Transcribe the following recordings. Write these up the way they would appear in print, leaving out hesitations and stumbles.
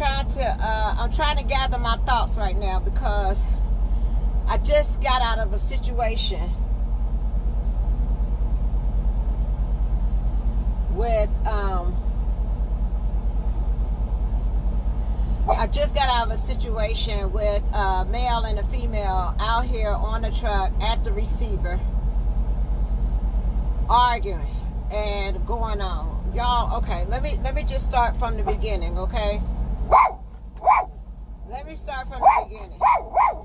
I'm trying to gather my thoughts right now because I just got out of a situation with a male and a female out here on the truck at the receiver arguing and going on. Y'all, okay, let me just start from the beginning, okay? Let me start from the beginning.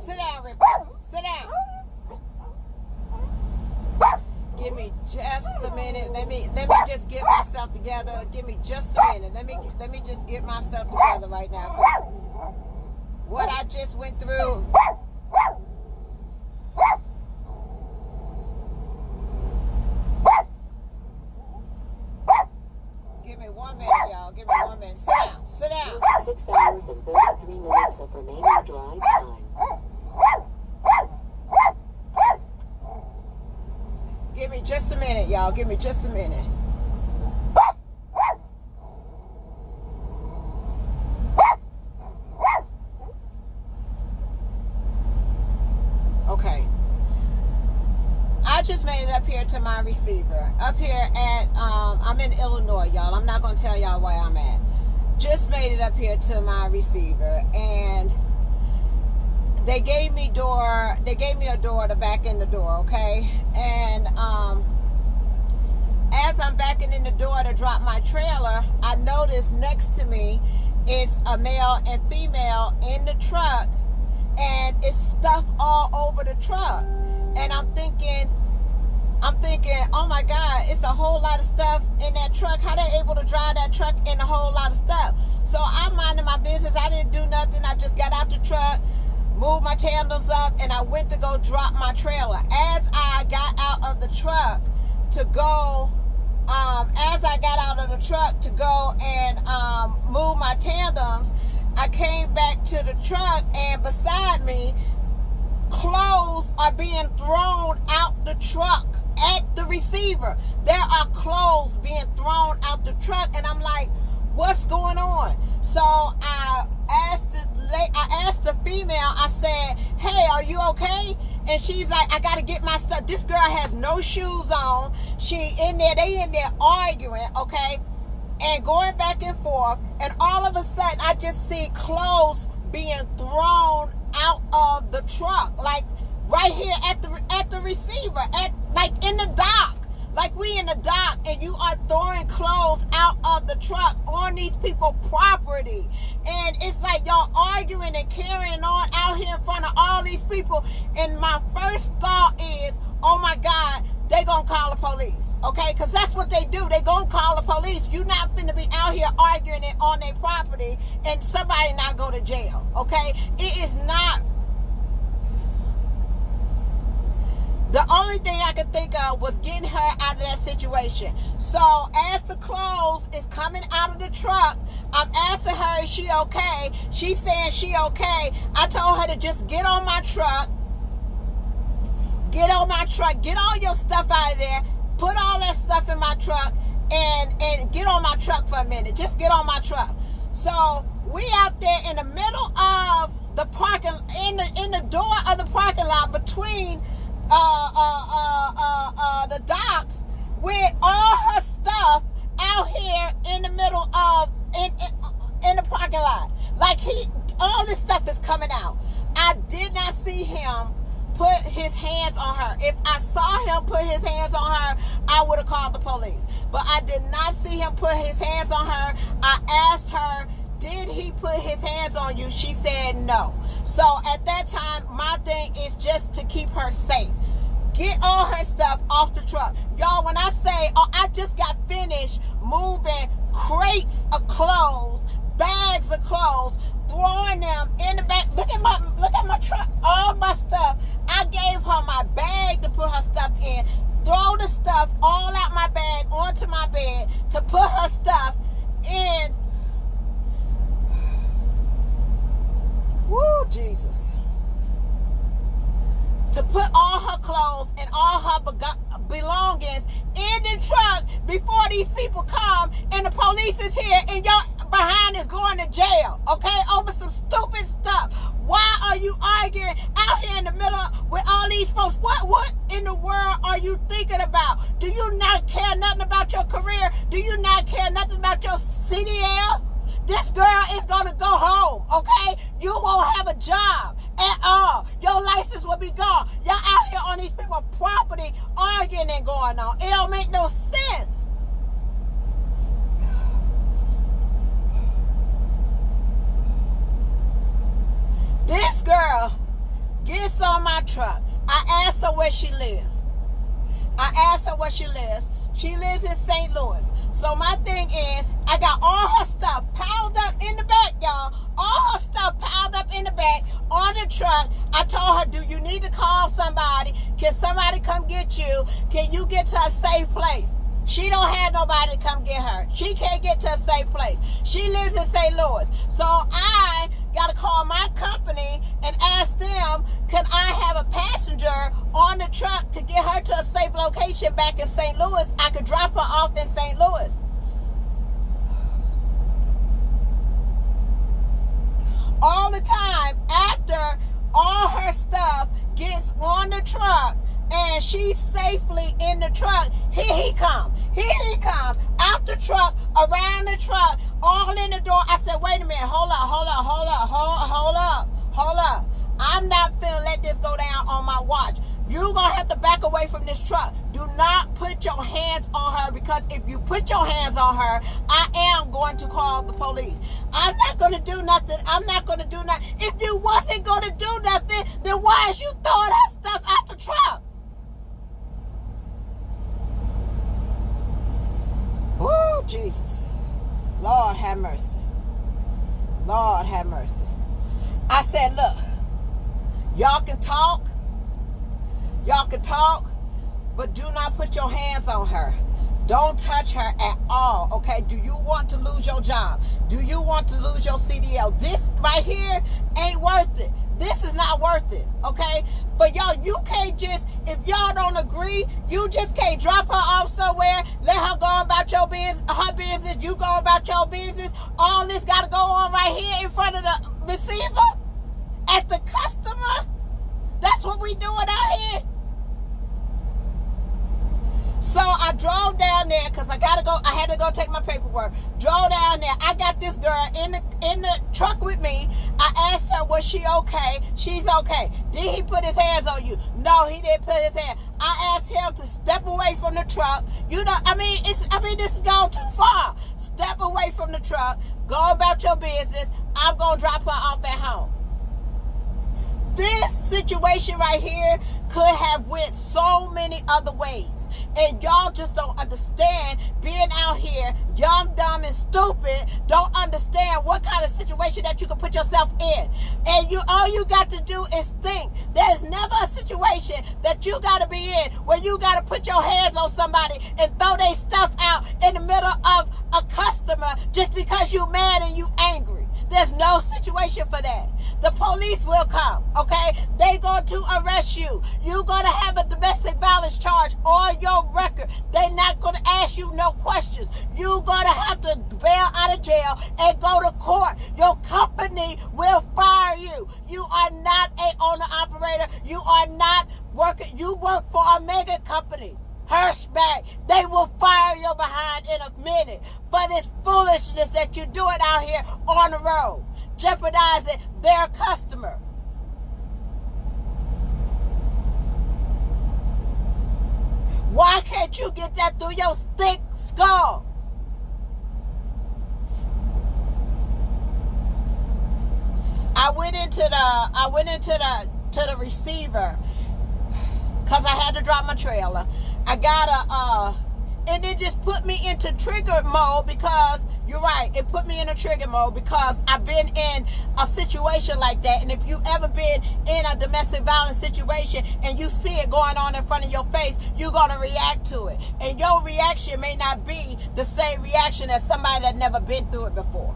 Sit down, Ripper. Sit down. Give me just a minute. Let me just get myself together. Give me just a minute. Let me just get myself together right now. 'Cause what I just went through. Give me 1 minute, y'all. Give me 1 minute. Sit down. Sit down. 6 hours and 33 minutes of remaining drive time. Give me just a minute, y'all. Give me just a minute. Okay. I just made it up here to my receiver. Up here at, I'm in Illinois, y'all. I'm not going to tell y'all where I'm at. Just made it up here to my receiver. And they gave me a door to back in the door, okay? And as I'm backing in the door to drop my trailer, I noticed next to me is a male and female in the truck, and it's stuff all over the truck. And I'm thinking, oh my God, it's a whole lot of stuff in that truck. How they able to drive that truck in a whole lot of stuff? So I'm minding my business. I didn't do nothing. I just got out the truck, moved my tandems up, and I went to go drop my trailer. As I got out of the truck to go, and move my tandems, I came back to the truck, and beside me, clothes are being thrown out the truck at the receiver. There are clothes being thrown out the truck, and I'm like, what's going on? So I asked the female, I said, hey, are you okay? And she's like, I gotta get my stuff. This girl has no shoes on. They in there arguing, okay? And going back and forth, and all of a sudden I just see clothes being thrown out of the truck, like right here at the receiver, like in the dock. Like we in the dock, and you are throwing clothes out of the truck on these people's property. And it's like y'all arguing and carrying on out here in front of all these people. And my first thought is, oh my God, they gonna call the police, okay? Because that's what they do. They gonna call the police. You not finna be out here arguing it on their property and somebody not go to jail, okay? It is not. The only thing I could think of was getting her out of that situation. So as the clothes is coming out of the truck, I'm asking her, is she okay? She said she okay. I told her to just get on my truck. Get on my truck. Get all your stuff out of there. Put all that stuff in my truck and get on my truck for a minute. Just get on my truck. So we out there in the middle of the parking, in the door of the parking lot between the docks, with all her stuff out here in the middle of in the parking lot. Like all this stuff is coming out. I did not see him put his hands on her. If I saw him put his hands on her, I would have called the police. But I did not see him put his hands on her. I asked her, did he put his hands on you? She said no. So at that time, my thing is just to keep her safe. Get all her stuff off the truck. Y'all, when I say, I just got finished moving crates of clothes, bags of clothes, throwing them in the back. Look at my truck, all my stuff. I gave her my bag to put her stuff in. Throw the stuff all out my bag onto my bed to put her stuff in. Woo, Jesus. To put all her clothes and all her belongings in the truck before these people come and the police is here and your behind is going to jail, okay, over some stupid stuff. Why are you arguing out here in the middle with all these folks? What in the world are you thinking about? Do you not care nothing about your career? Do you not care nothing about your CDL? This girl is going to go home, okay? You won't have a job at all. Your license will be gone. Y'all out here on these people's property arguing and going on. It don't make no sense. This girl gets on my truck. I asked her where she lives. She lives in St. Louis. So my thing is, I got all her stuff piled up in the back, y'all. All her stuff piled up in the back on the truck. I told her, do you need to call somebody? Can somebody come get you? Can you get to a safe place? She don't have nobody to come get her. She can't get to a safe place. She lives in St. Louis. So I got to call my company and ask them, can I have a passenger on the truck to get her to a safe location back in St. Louis? I could drop her off in St. Louis. All the time after all her stuff gets on the truck and she's safely in the truck, here he come out the truck, around the truck, all in the door. I said, wait a minute, hold up. I'm not finna let this go down on my watch. You're gonna have to back away from this truck. Do not put your hands on her, because if you put your hands on her, I am going to call the police. I'm not gonna do nothing. If you wasn't gonna do nothing, then why is you throwing her stuff out the truck? Oh, Jesus. Lord have mercy. I said, look, y'all can talk, but do not put your hands on her. Don't touch her at all, okay? Do you want to lose your job? Do you want to lose your CDL? This right here ain't worth it. This is not worth it, okay? But y'all, you can't just, if y'all don't agree, you just can't drop her off somewhere, let her go about her business, you go about your business. All this got to go on right here in front of the receiver at the customer. That's what we doing out here. So I drove down there because I had to go take my paperwork. Drove down there. I got this girl in the truck with me. I asked her, was she okay? She's okay. Did he put his hands on you? No, he didn't put his hand. I asked him to step away from the truck. This is going too far. Step away from the truck. Go about your business. I'm going to drop her off at home. This situation right here could have went so many other ways. And y'all just don't understand, being out here, young, dumb, and stupid, don't understand what kind of situation that you can put yourself in. And all you got to do is think. There's never a situation that you got to be in where you got to put your hands on somebody and throw their stuff out in the middle of a customer just because you mad and you angry. There's no situation for that. The police will come, okay? They're going to arrest you. You're going to have a domestic violence charge on your record. They're not going to ask you no questions. You're going to have to bail out of jail and go to court. Your company will fire you. You are not an owner-operator. You are not working. You work for a mega company. Hirschback, they will fire your behind in a minute for this foolishness that you're doing out here on the road, jeopardizing their customer. Why can't you get that through your thick skull? I went into the receiver because I had to drop my trailer. I got and it just put me into trigger mode, because you're right, it put me in a trigger mode because I've been in a situation like that. And if you've ever been in a domestic violence situation and you see it going on in front of your face, you're going to react to it. And your reaction may not be the same reaction as somebody that never been through it before.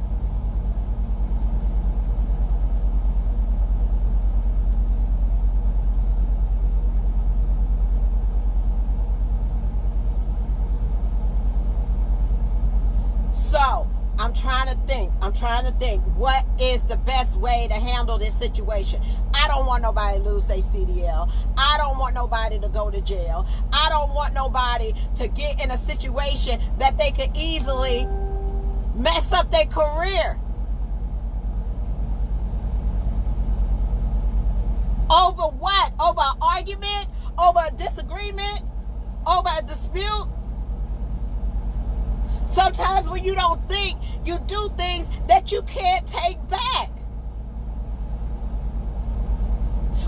I'm trying to think what is the best way to handle this situation. I don't want nobody to lose their CDL. I don't want nobody to go to jail. I don't want nobody to get in a situation that they could easily mess up their career. Over what? Over an argument? Over a disagreement? Over a dispute? Sometimes when you don't think, you do things that you can't take back.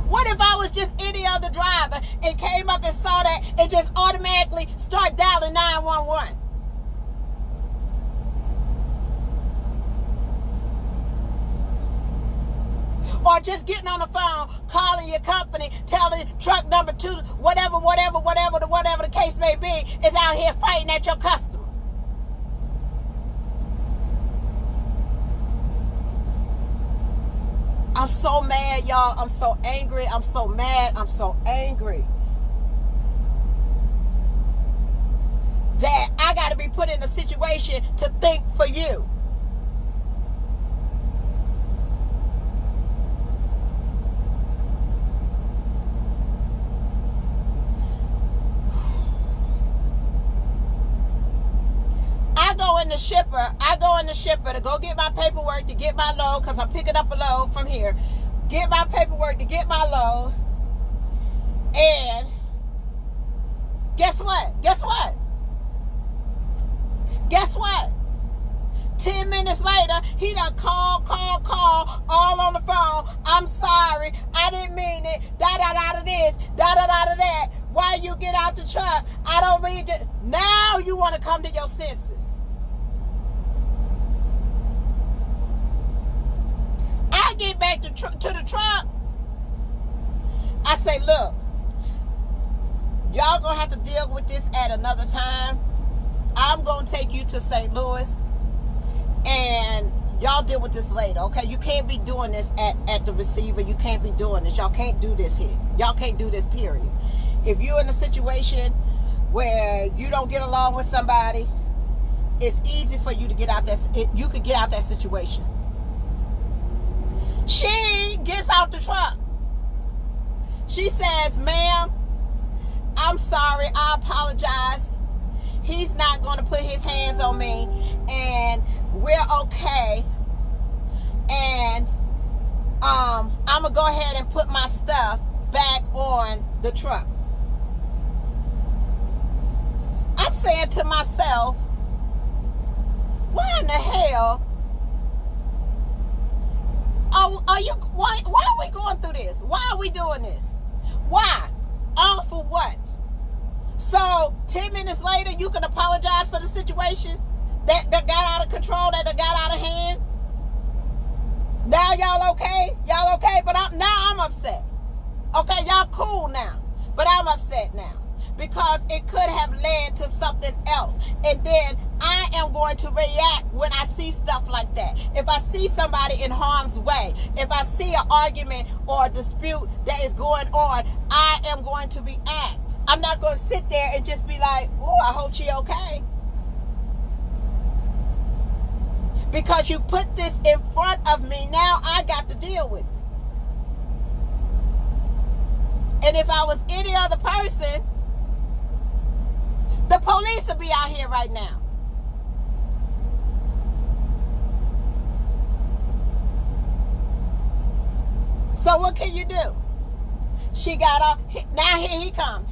What if I was just any other driver and came up and saw that and just automatically start dialing 911? Or just getting on the phone, calling your company, telling truck number 2, whatever the case may be, is out here fighting at your customer. I'm so mad, y'all. I'm so angry. I'm so mad. I'm so angry. That I got to be put in a situation to think for you. I go in the shipper to go get my paperwork to get my load, because I'm picking up a load from here. Get my paperwork to get my load. And guess what? 10 minutes later, he done call, all on the phone. I'm sorry. I didn't mean it. Da-da-da-da this. Da-da-da-da that. Why you get out the truck? I don't mean to. Now you want to come to your senses. I get back to the truck. I say, look, y'all gonna have to deal with this at another time. I'm gonna take you to St. Louis and y'all deal with this later, okay? You can't be doing this at the receiver. You can't be doing this. Y'all can't do this here. Y'all can't do this, period. If you're in a situation where you don't get along with somebody, it's easy for you to get out you could get out that situation. She gets out the truck. She says, ma'am, I'm sorry. I apologize. He's not going to put his hands on me. And we're okay. And I'm going to go ahead and put my stuff back on the truck. I'm saying to myself, why in the hell why are we going through this? Why are we doing this? Why? All for what? So 10 minutes later, you can apologize for the situation that got out of control, that got out of hand. Now y'all okay? Y'all okay? But now I'm upset. Okay, y'all cool now. But I'm upset now. Because it could have led to something else. And then I am going to react when I see stuff like that. If I see somebody in harm's way, if I see an argument or a dispute that is going on, I am going to react. I'm not going to sit there and just be like, oh, I hope she okay. Because you put this in front of me, now I got to deal with it. And if I was any other person, the police will be out here right now. So what can you do? She got up. Now here he come.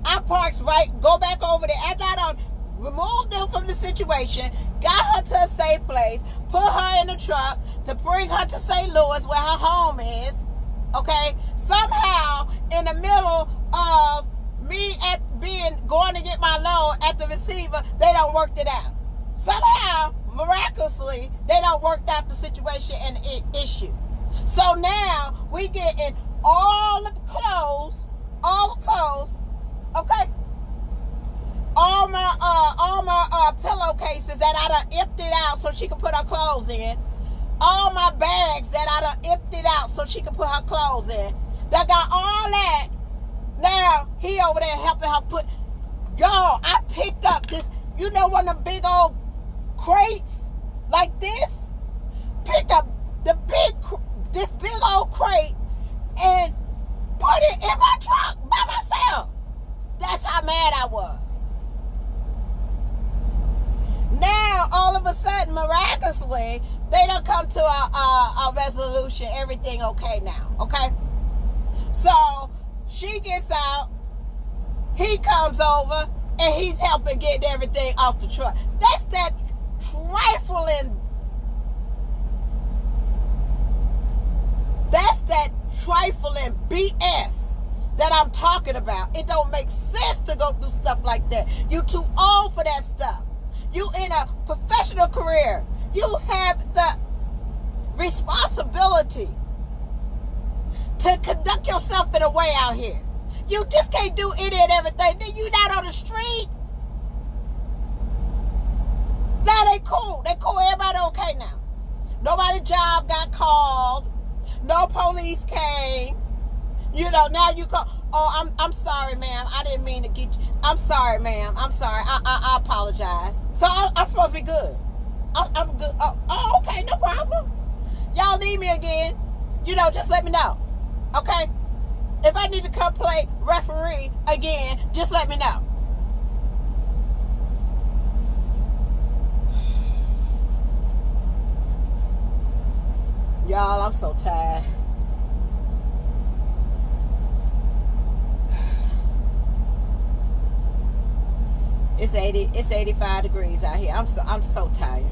I parked right. Go back over there. After I done removed them from the situation, got her to a safe place, put her in the truck to bring her to St. Louis where her home is. Okay? Somehow, in the middle of me going to get my load at the receiver, they done worked it out. Somehow, miraculously, they done worked out the situation and the issue. So now we getting all the clothes, okay? All my pillowcases that I done emptied out so she can put her clothes in. All my bags that I done emptied out so she can put her clothes in. That got all that. Now, he over there helping her put... Y'all, I picked up this, one of them big old crates like this. picked up this big old crate and put it in my trunk by myself. That's how mad I was. Now, all of a sudden, miraculously, they done come to a resolution. Everything okay now, okay? So, she gets out. He comes over, and he's helping get everything off the truck. That's that trifling. That's that trifling BS that I'm talking about. It don't make sense to go through stuff like that. You too old for that stuff. You in a professional career. You have the responsibility to conduct yourself in a way out here. You just can't do any and everything. Then you not on the street. Now they cool. They cool. Everybody okay now. Nobody's job got called. No police came. You know, now you go, oh, I'm sorry, ma'am. I didn't mean to get you. I'm sorry, ma'am. I'm sorry. I apologize. So I'm supposed to be good. I'm good. Oh, okay. No problem. Y'all need me again. You know, just let me know. Okay? If I need to come play referee again, just let me know. Y'all, I'm so tired. It's 85 degrees out here. I'm so tired.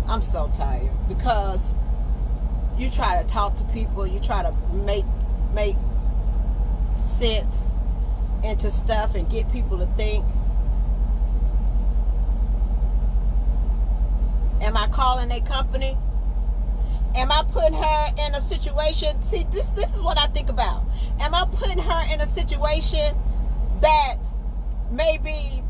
I'm so tired because you try to talk to people, you try to make sense into stuff and get people to think. Am I calling a company? Am I putting her in a situation? See, this is what I think about. Am I putting her in a situation that may be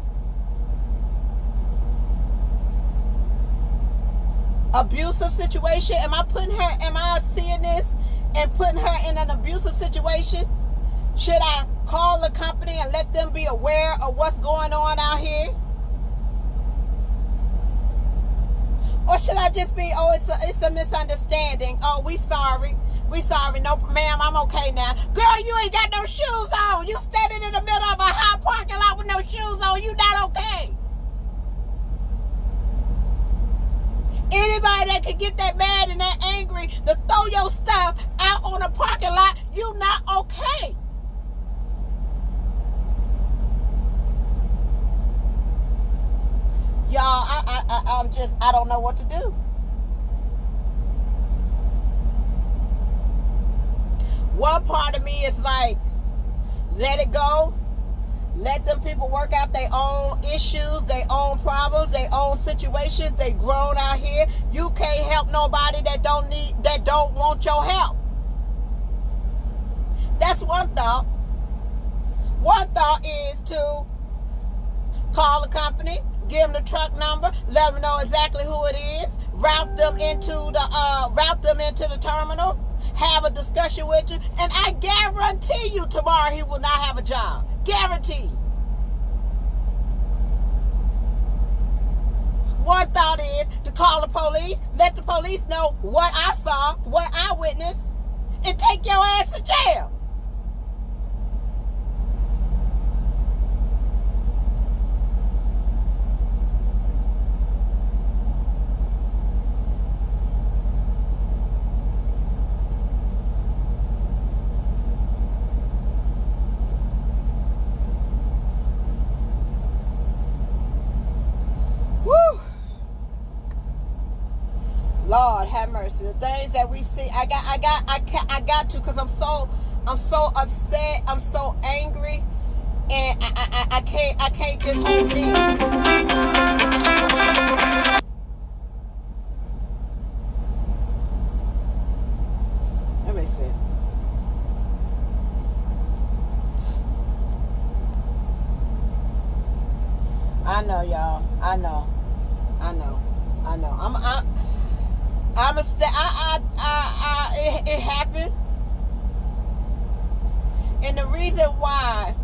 abusive situation? Am I seeing this and putting her in an abusive situation? Should I call the company and let them be aware of what's going on out here? Or should I just be, oh, it's a misunderstanding. Oh, we sorry. We sorry. No, ma'am, I'm okay now. Girl, you ain't got no shoes on. You standing in the middle of a hot parking lot with no shoes on. You not okay. Anybody that can get that mad and that angry to throw your stuff out on a parking lot, you not okay. Y'all, I don't know what to do. One part of me is like, let it go. Let them people work out their own issues, their own problems, their own situations. They grown out here. You can't help nobody that don't want your help. That's one thought. One thought is to call the company, give them the truck number, let them know exactly who it is, route them into the terminal, have a discussion with you, and I guarantee you tomorrow he will not have a job. Guarantee. One thought is to call the police, let the police know what I saw, what I witnessed, and take your ass to jail. Lord have mercy. The things that we see, I got to, because I'm so upset, I'm so angry, and I can't just hold it in. Let me see. I know, y'all. I know. It happened. And the reason why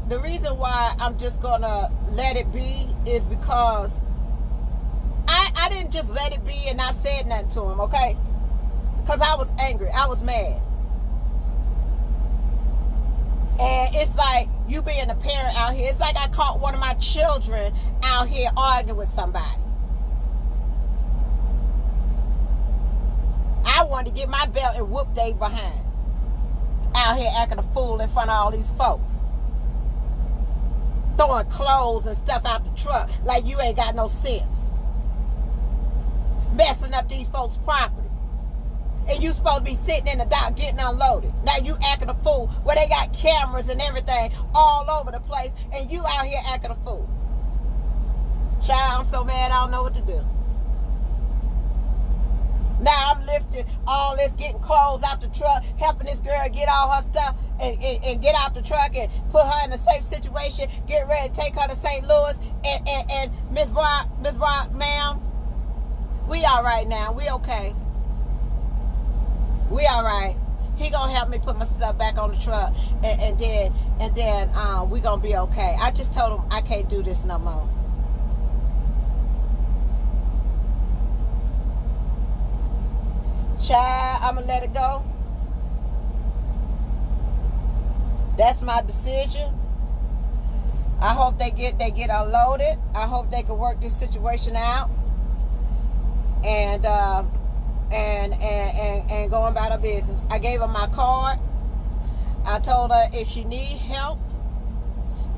the reason why I'm just gonna let it be is because I didn't just let it be and not said nothing to him, okay? Because I was angry. I was mad. And it's like you being a parent out here. It's like I caught one of my children out here arguing with somebody. I wanted to get my belt and whoop they behind. Out here acting a fool in front of all these folks. Throwing clothes and stuff out the truck like you ain't got no sense. Messing up these folks' property. And you supposed to be sitting in the dock getting unloaded. Now you acting a fool where they got cameras and everything all over the place and you out here acting a fool. Child, I'm so mad I don't know what to do. Now I'm lifting all this, getting clothes out the truck, helping this girl get all her stuff and get out the truck and put her in a safe situation, get ready to take her to St. Louis. And Miss Brock, ma'am, we all right now. We okay. We all right. He gonna help me put my stuff back on the truck and then we gonna be okay. I just told him I can't do this no more. Child, I'ma let it go. That's my decision. I hope they get unloaded. I hope they can work this situation out. And go about her business. I gave her my card. I told her if she need help,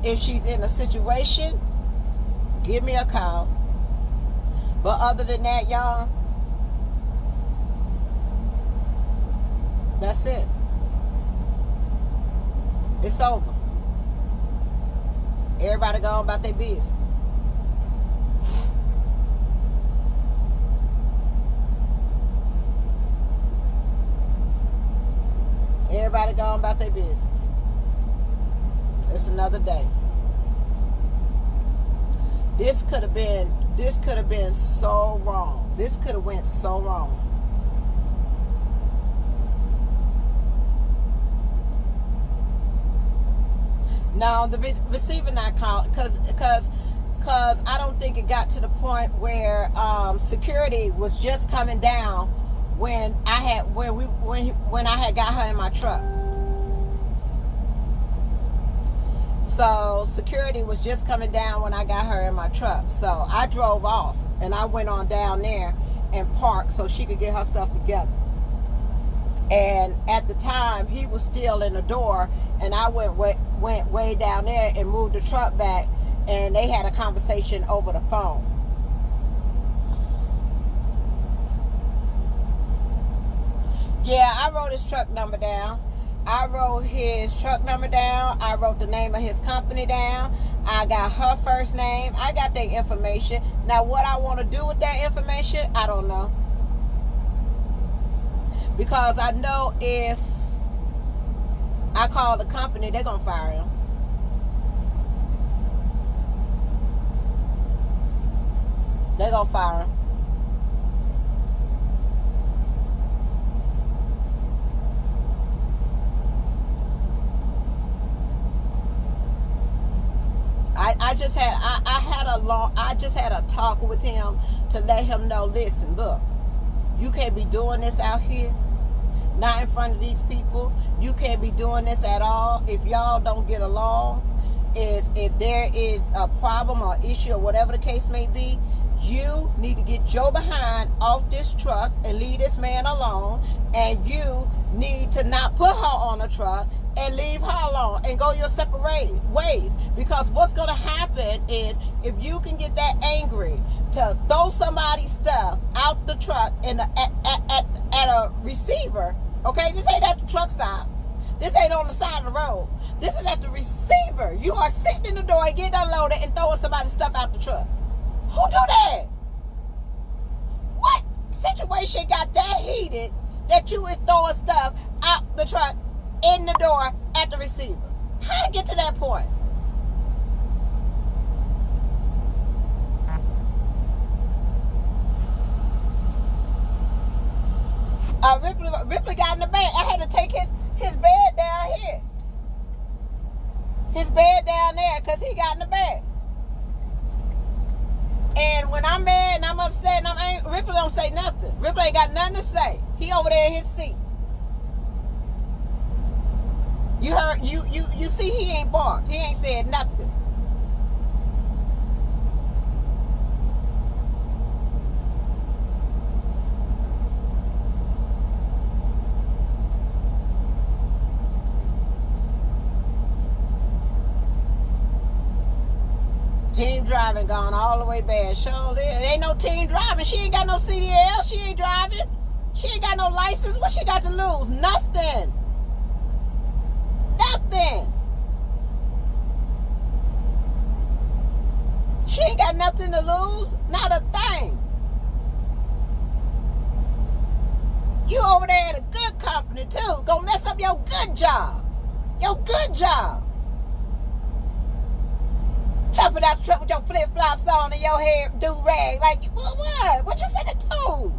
if she's in a situation, give me a call. But other than that, y'all, that's it. It's over. Everybody going about their business. Everybody going about their business. It's another day. This could have been so wrong. This could have went so wrong. Now the receiver not called because I don't think it got to the point where security was just coming down when I had got her in my truck. So security was just coming down when I got her in my truck. So I drove off and I went on down there and parked so she could get herself together. And at the time, he was still in the door, and I went way down there and moved the truck back, and they had a conversation over the phone. Yeah, I wrote his truck number down. I wrote his truck number down. I wrote the name of his company down. I got her first name. I got their information. Now, what I want to do with that information, I don't know. Because I know if I call the company, they're going to fire him. They're going to fire him. I just had a talk with him to let him know, listen, look, you can't be doing this out here, not in front of these people. You can't be doing this at all. If y'all don't get along, if there is a problem or issue or whatever the case may be, you need to get your behind off this truck and leave this man alone. And you need to not put her on a truck and leave her alone and go your separate ways. Because what's going to happen is if you can get that angry to throw somebody's stuff out the truck at a receiver, okay? This ain't at the truck stop. This ain't on the side of the road. This is at the receiver. You are sitting in the door and getting unloaded and throwing somebody's stuff out the truck. Who do that? What situation got that heated that you is throwing stuff out the truck in the door at the receiver? How did it get to that point? Ripley got in the bed. I had to take his bed down here. his bed down there because he got in the bed. And when I'm mad and I'm upset and I'm angry, Ripley don't say nothing. Ripley ain't got nothing to say. He over there in his seat. You heard, you see he ain't barked. He ain't said nothing. Team driving gone all the way bad. Sure, there ain't no team driving. She ain't got no CDL. She ain't driving. She ain't got no license. What she got to lose? Nothing. Nothing. She ain't got nothing to lose. Not a thing. You over there at a good company too. Gonna mess up your good job. Your good job. Jumping out the truck with your flip-flops on and your hair do-rag. Like, what? What you finna do?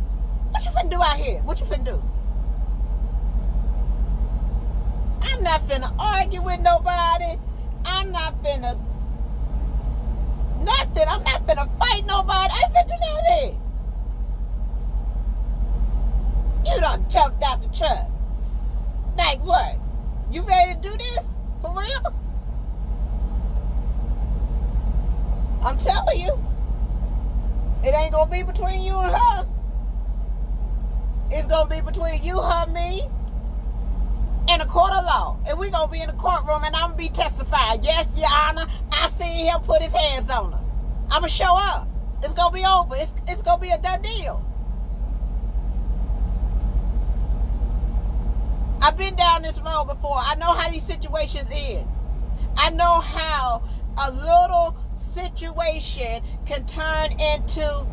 What you finna do out here? What you finna do? I'm not finna argue with nobody. I'm not finna nothing. I'm not finna fight nobody. I ain't finna do none of that. You done jumped out the truck. Like what? You ready to do this? For real? I'm telling you, it ain't gonna be between you and her. It's gonna be between you, her, me, and a court of law. And we gonna be in the courtroom and I'm gonna be testifying. Yes, Your Honor, I seen him put his hands on her. I'm gonna show up. It's gonna be over. It's gonna be a done deal. I've been down this road before. I know how these situations end. I know how a little situation can turn into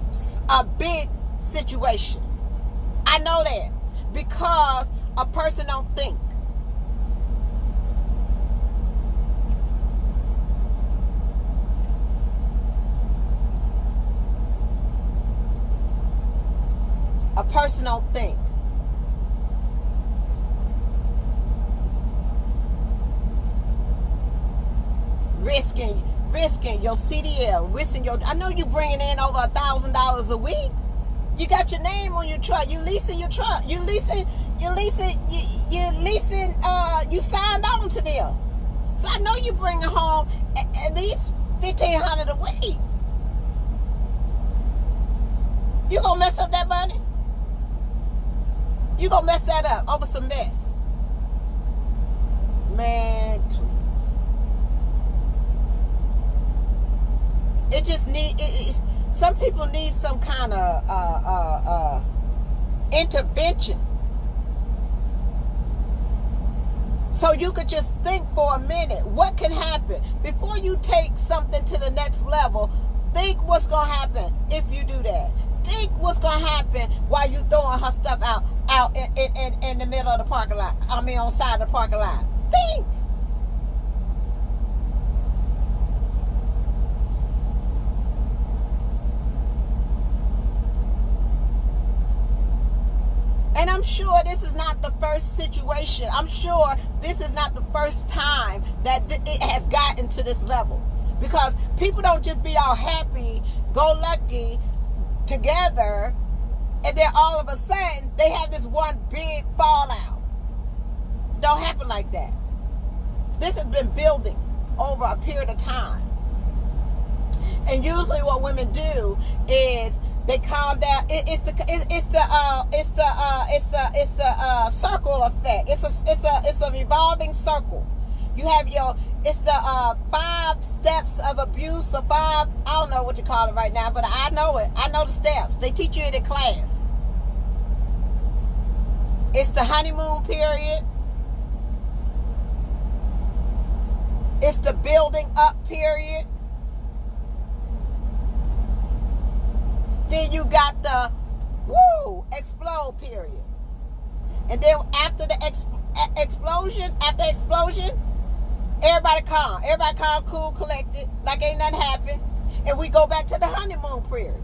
a big situation. I know that because a person don't think. A person don't think. Risking your CDL, risking your. I know you bringing in over $1,000 a week. You got your name on your truck. You leasing your truck. You signed on to them. So I know you bringing home at least $1,500 a week. You gonna mess up that money? You gonna mess that up over some mess? Man, please. It just some people need some kind of intervention. So you could just think for a minute, what can happen? Before you take something to the next level, think what's going to happen if you do that. Think what's going to happen while you throwing her stuff out in the middle of the parking lot. I mean, on the side of the parking lot. Think. And I'm sure this is not the first situation. I'm sure this is not the first time that it has gotten to this level. Because people don't just be all happy, go lucky together, and then all of a sudden they have this one big fallout. Don't happen like that. This has been building over a period of time. And usually what women do is they calm down. It's the circle effect. It's a revolving circle. You have it's the 5 steps of abuse, or 5, I don't know what you call it right now, but I know it. I know the steps. They teach you it in class. It's the honeymoon period. It's the building up period. Then you got the explode period. And then after the explosion, everybody calm, cool, collected, like ain't nothing happened. And we go back to the honeymoon period.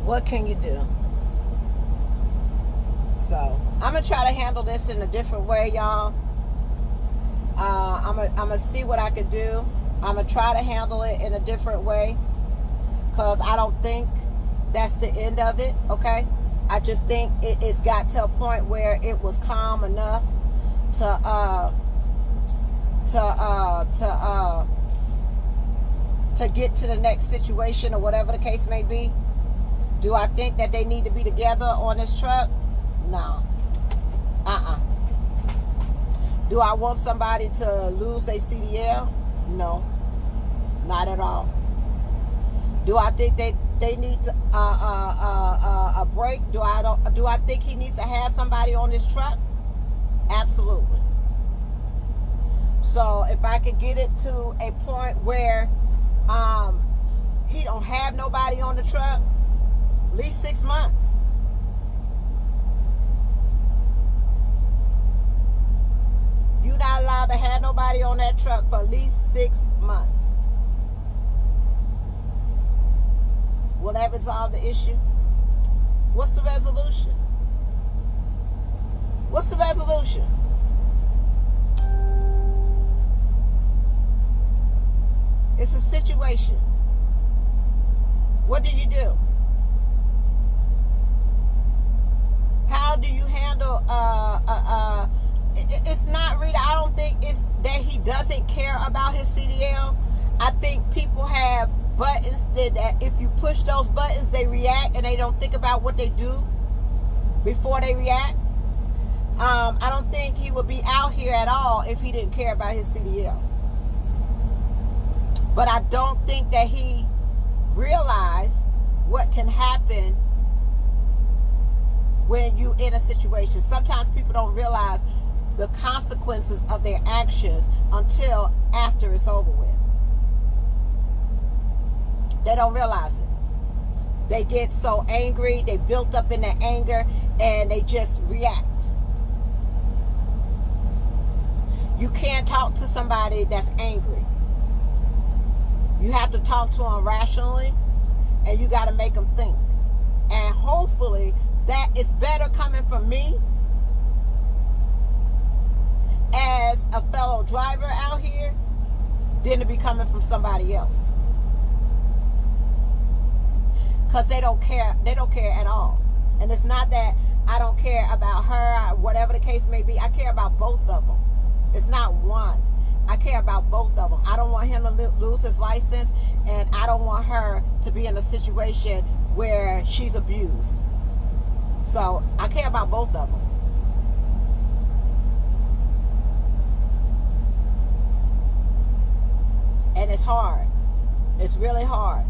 What can you do? So I'm gonna try to handle this in a different way, y'all. I'm gonna see what I can do. I'm gonna try to handle it in a different way, because I don't think that's the end of it. Okay, I just think it's got to a point where it was calm enough to get to the next situation or whatever the case may be. Do I think that they need to be together on this truck? No. Do I want somebody to lose their CDL? No. Not at all. Do I think they need to, a break? Do I think he needs to have somebody on this truck? Absolutely. So if I could get it to a point where he don't have nobody on the truck, at least 6 months. You're not allowed to have nobody on that truck for at least 6 months. Will that resolve the issue? What's the resolution? What's the resolution? It's a situation. What do you do? How do you handle it's not really, I don't think it's that he doesn't care about his CDL. I think people have buttons that if you push those buttons, they react, and they don't think about what they do before they react. I don't think he would be out here at all if he didn't care about his CDL. But I don't think that he realized what can happen when you in a situation. Sometimes people don't realize the consequences of their actions until after it's over with. They don't realize it. They get so angry, they built up in their anger, and they just react. You can't talk to somebody that's angry. You have to talk to them rationally, and you got to make them think. And hopefully that is better coming from me as a fellow driver out here than to be coming from somebody else. Because they don't care. They don't care at all. And it's not that I don't care about her, whatever the case may be. I care about both of them. It's not one. I care about both of them. I don't want him to lose his license, and I don't want her to be in a situation where she's abused. So I care about both of them. And it's hard. It's really hard.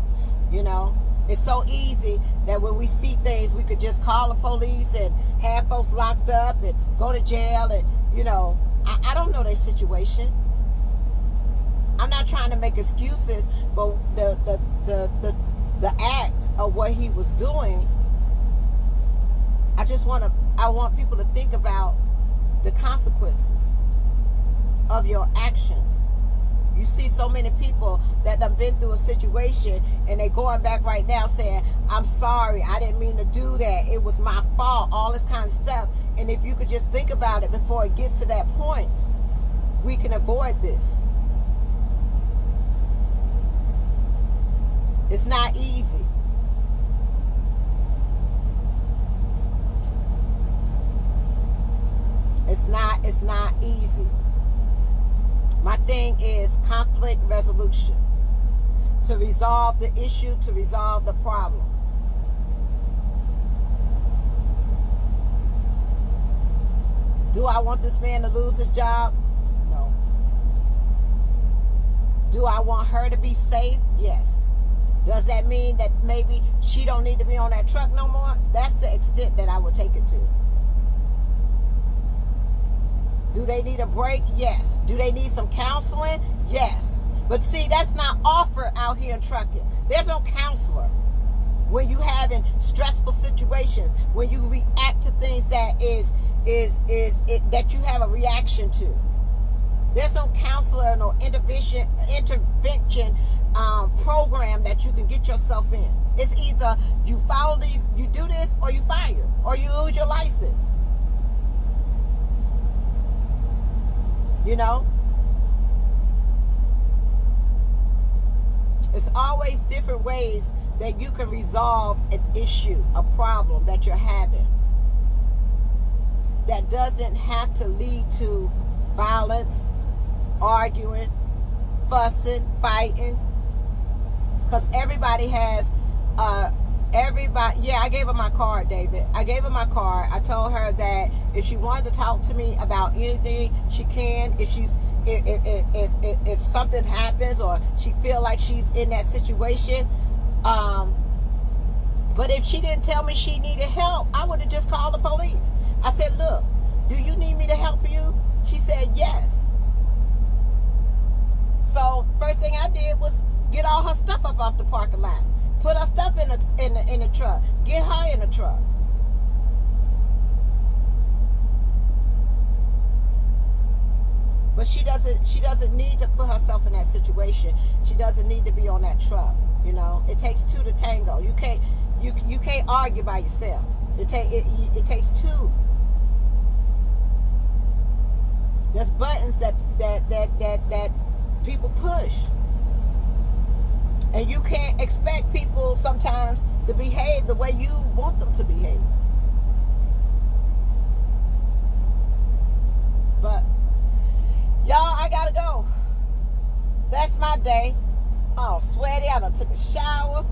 You know, it's so easy that when we see things, we could just call the police and have folks locked up and go to jail. And, you know, I don't know their situation. I'm not trying to make excuses, but the act of what he was doing, I want people to think about the consequences of your actions. You see so many people that done been through a situation, and they going back right now saying, I'm sorry, I didn't mean to do that, it was my fault, all this kind of stuff. And if you could just think about it before it gets to that point, we can avoid this. It's not easy. It's not easy. My thing is conflict resolution. To resolve the issue, to resolve the problem. Do I want this man to lose his job? No. Do I want her to be safe? Yes. Does that mean that maybe she don't need to be on that truck no more? That's the extent that I would take it to. Do they need a break? Yes. Do they need some counseling? Yes. But see, that's not offered out here in trucking. There's no counselor when you having stressful situations, when you react to things that that you have a reaction to. There's no counselor, no intervention program that you can get yourself in. It's either you follow these, you do this, or you fire, or you lose your license. You know? It's always different ways that you can resolve an issue, a problem that you're having. That doesn't have to lead to violence, arguing, fussing, fighting. Because everybody has, yeah, I gave her my card, David. I gave her my card. I told her that if she wanted to talk to me about anything, she can. If something happens or she feel like she's in that situation, but if she didn't tell me she needed help, I would have just called the police. I said, look, do you need me to help you? She said, yes. So first thing I did was get all her stuff up off the parking lot. Put her stuff in the truck. Get her in the truck. But she doesn't need to put herself in that situation. She doesn't need to be on that truck. You know, it takes two to tango. You can't argue by yourself. It takes two. There's buttons that people push. And you can't expect people sometimes to behave the way you want them to behave. But y'all, I gotta go. That's my day. All sweaty. I done took a shower.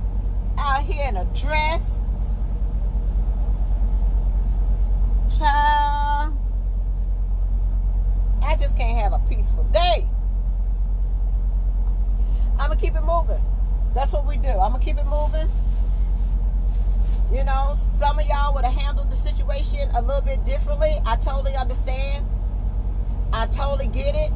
Out here in a dress. Child. I just can't have a peaceful day. I'm going to keep it moving. That's what we do. I'm going to keep it moving. You know, some of y'all would have handled the situation a little bit differently. I totally understand. I totally get it.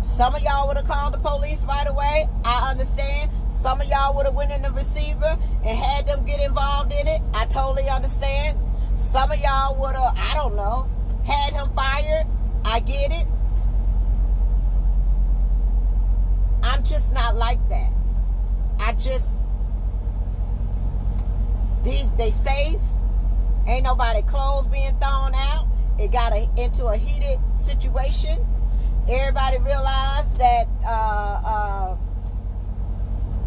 Some of y'all would have called the police right away. I understand. Some of y'all would have went in the receiver and had them get involved in it. I totally understand. Some of y'all would have, I don't know, had him fired. I get it. I'm just not like that. They safe. Ain't nobody clothes being thrown out. It got into a heated situation. Everybody realized that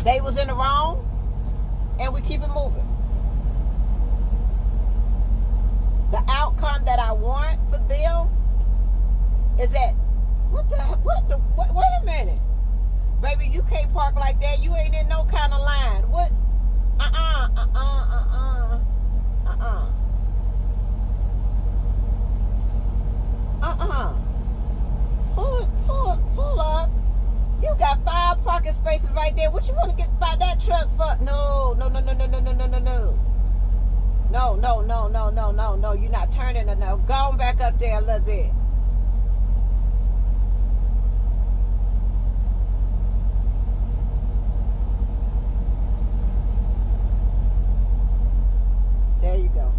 they was in the wrong, and we keep it moving. The outcome that I want for them is that wait a minute. Baby, you can't park like that. You ain't in no kind of line. What? Pull up. You got 5 parking spaces right there. What you want to get by that truck for? No. No. You're not turning enough. Go on back up there a little bit. There you go.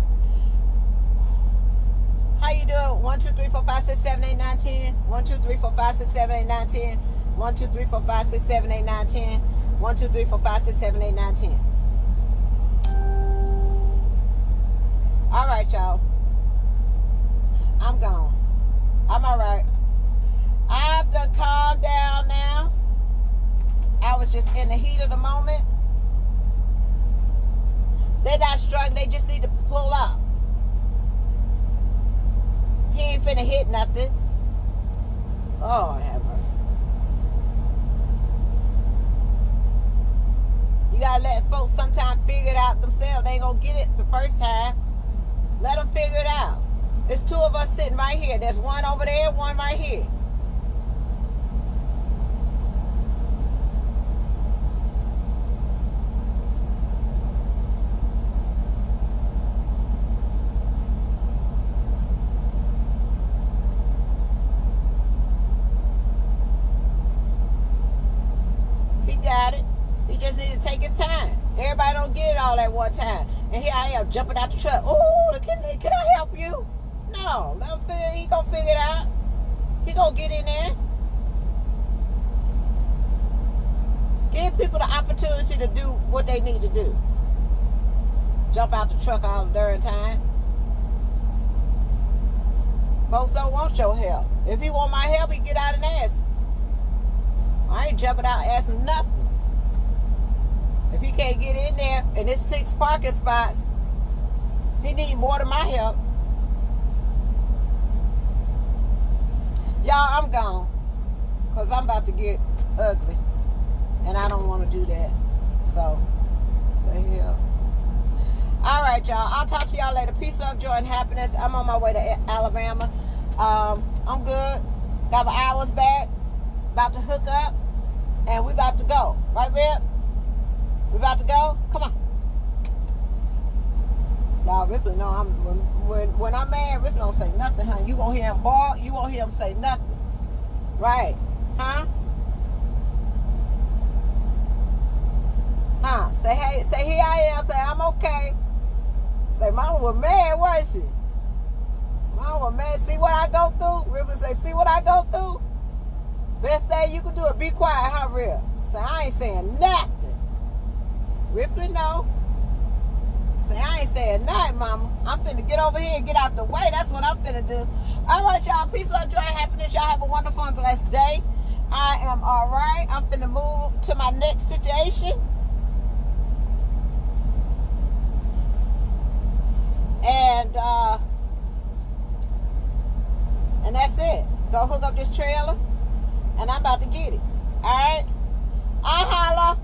How you doing? 1, 2, 3, 4, 5, 6, 7, 8, 9, 10. 1, 2, 3, 4, 5, 6, 7, 8, 9, 10. 1, 2, 3, 4, 5, 6, 7, 8, 9, 10. 1, 2, 3, 4, 5, 6, 7, 8, 9, 10. All right, y'all. I'm gone. I'm all right. I've done calmed down now. I was just in the heat of the moment. They're not struggling. They just need to pull up. He ain't finna hit nothing. Oh, have mercy. You gotta let folks sometimes figure it out themselves. They ain't gonna get it the first time. Let them figure it out. There's 2 of us sitting right here. There's one over there, one right here. Got it. He just need to take his time. Everybody don't get it all at one time. And here I am jumping out the truck. Oh, can I help you? No, let him figure. He gonna figure it out. He gonna get in there. Give people the opportunity to do what they need to do. Jump out the truck all during time. Folks don't want your help. If he want my help, he get out and ask. I ain't jumping out asking nothing. If he can't get in there and it's 6 parking spots, he need more than my help. Y'all, I'm gone. Because I'm about to get ugly. And I don't want to do that. So, the hell. All right, y'all. I'll talk to y'all later. Peace, love, joy, and happiness. I'm on my way to Alabama. I'm good. Got my hours back. About to hook up. And we about to go. Right, Rip? We about to go? Come on. Y'all, Ripley know when I'm mad, Ripley don't say nothing, huh? You won't hear him bark. You won't hear him say nothing. Right. Huh? Huh? Say, hey, say, here I am. Say, I'm okay. Say, Mama was mad, wasn't she? Mama was mad. See what I go through? Ripley say, see what I go through? Best thing you can do is be quiet, huh, Rip? Say, I ain't saying nothing. Ripley, no. Say, I ain't saying nothing, Mama. I'm finna get over here and get out the way. That's what I'm finna do. All right, y'all. Peace, love, joy, and happiness. Y'all have a wonderful and blessed day. I am all right. I'm finna move to my next situation. And that's it. Go hook up this trailer, and I'm about to get it. All right? I'll holla.